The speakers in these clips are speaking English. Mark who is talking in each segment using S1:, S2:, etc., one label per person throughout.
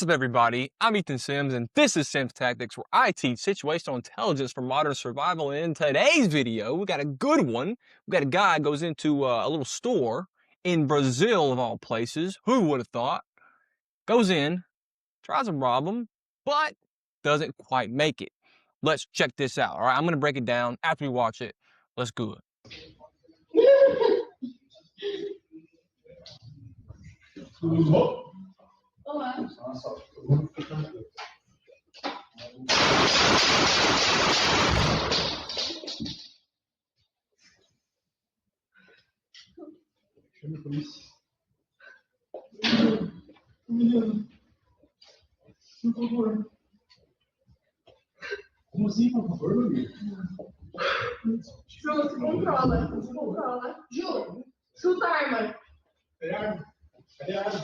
S1: What's up, everybody? I'm Ethan Sims, and this is Sims Tactics, where I teach situational intelligence for modern survival. And in today's video, we got a good one. We got a guy goes into a little store in Brazil, of all places. Who would have thought? Goes in, tries to rob him, but doesn't quite make it. Let's check this out. All right, I'm going to break it down after we watch it. Let's do it.
S2: Olá.
S3: Chama a polícia. Por favor. Como assim, por favor, meu amigo?
S2: Ju, controla. Ju, chuta a arma.
S3: Cadê a arma? Cadê a arma?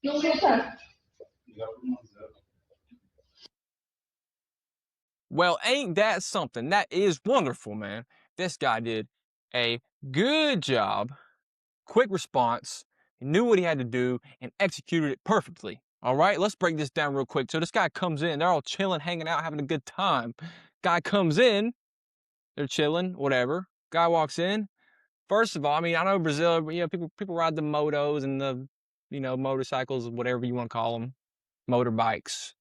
S2: Não chuta.
S1: Well, ain't that something? That is wonderful, man. This guy did a good job, quick response, he knew what he had to do, and executed it perfectly. All right, let's break this down real quick. So this guy comes in, they're all chilling, hanging out, having a good time. Guy comes in, they're chilling, whatever. Guy walks in. First of all, I mean, I know Brazil, people ride the motos and the, motorcycles, whatever you want to call them, motorbikes.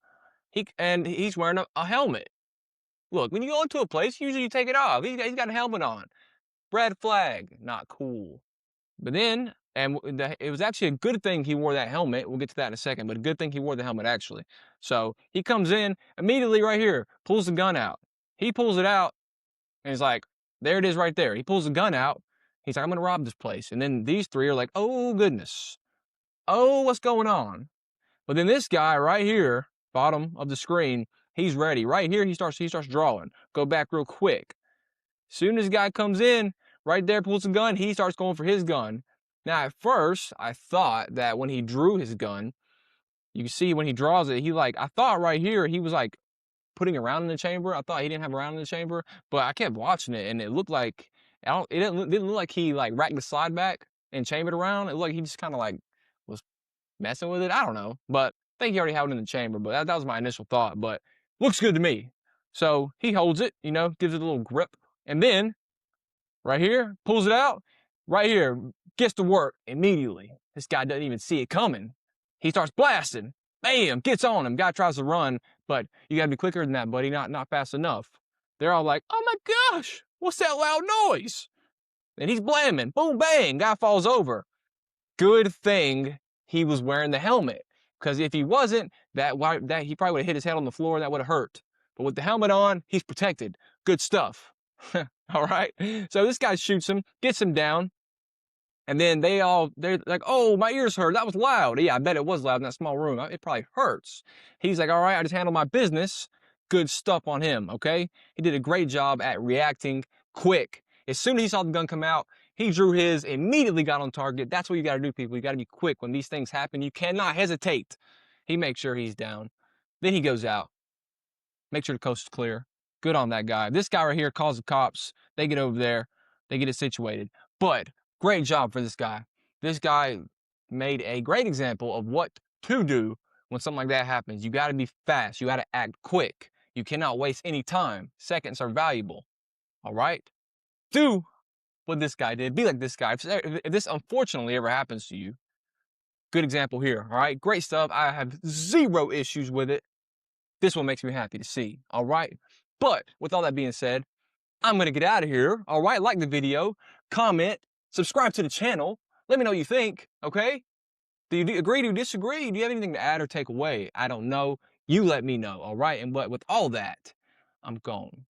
S1: He's wearing a helmet. Look, when you go into a place, usually you take it off. He's got a helmet on. Red flag, not cool. But then, it was actually a good thing he wore that helmet. We'll get to that in a second, but a good thing he wore the helmet, actually. So he comes in, immediately right here, pulls the gun out. He pulls it out, and he's like, there it is right there. He pulls the gun out. He's like, I'm going to rob this place. And then these three are like, oh, goodness. Oh, what's going on? But then this guy right here, bottom of the screen, he's ready. Right here, he starts drawing. Go back real quick. Soon as the guy comes in, right there, pulls a gun, he starts going for his gun. Now, at first, I thought that when he drew his gun, you can see when he draws it, I thought right here, he was like putting a round in the chamber. I thought he didn't have a round in the chamber, but I kept watching it, and it looked like, it didn't look like he like racked the slide back and chambered around. It looked like he just kind of like was messing with it. I don't know, but I think he already had it in the chamber, but that was my initial thought, but looks good to me. So he holds it, gives it a little grip, and then right here, pulls it out, right here, gets to work immediately. This guy doesn't even see it coming. He starts blasting, bam, gets on him. Guy tries to run, but you gotta be quicker than that, buddy, not fast enough. They're all like, oh my gosh, what's that loud noise? And he's blamming, boom, bang, guy falls over. Good thing he was wearing the helmet, because if he wasn't, that he probably would have hit his head on the floor and that would have hurt. But with the helmet on, he's protected. Good stuff. All right. So this guy shoots him, gets him down, and then they're like, oh, my ears hurt. That was loud. Yeah, I bet it was loud in that small room. It probably hurts. He's like, all right, I just handled my business. Good stuff on him, okay? He did a great job at reacting quick. As soon as he saw the gun come out, he drew his, immediately got on target. That's what you got to do, people. You got to be quick. When these things happen, you cannot hesitate. He makes sure he's down. Then he goes out. Make sure the coast is clear. Good on that guy. This guy right here calls the cops. They get over there. They get it situated. But great job for this guy. This guy made a great example of what to do when something like that happens. You got to be fast. You got to act quick. You cannot waste any time. Seconds are valuable. All right? Do what this guy did. Be like this guy. If this unfortunately ever happens to you, good example here. All right? Great stuff. I have zero issues with it. This one makes me happy to see. All right? But with all that being said, I'm going to get out of here. All right? Like the video, comment, subscribe to the channel. Let me know what you think. Okay? Do you agree? Do you disagree? Do you have anything to add or take away? I don't know. You let me know. All right? But with all that, I'm gone.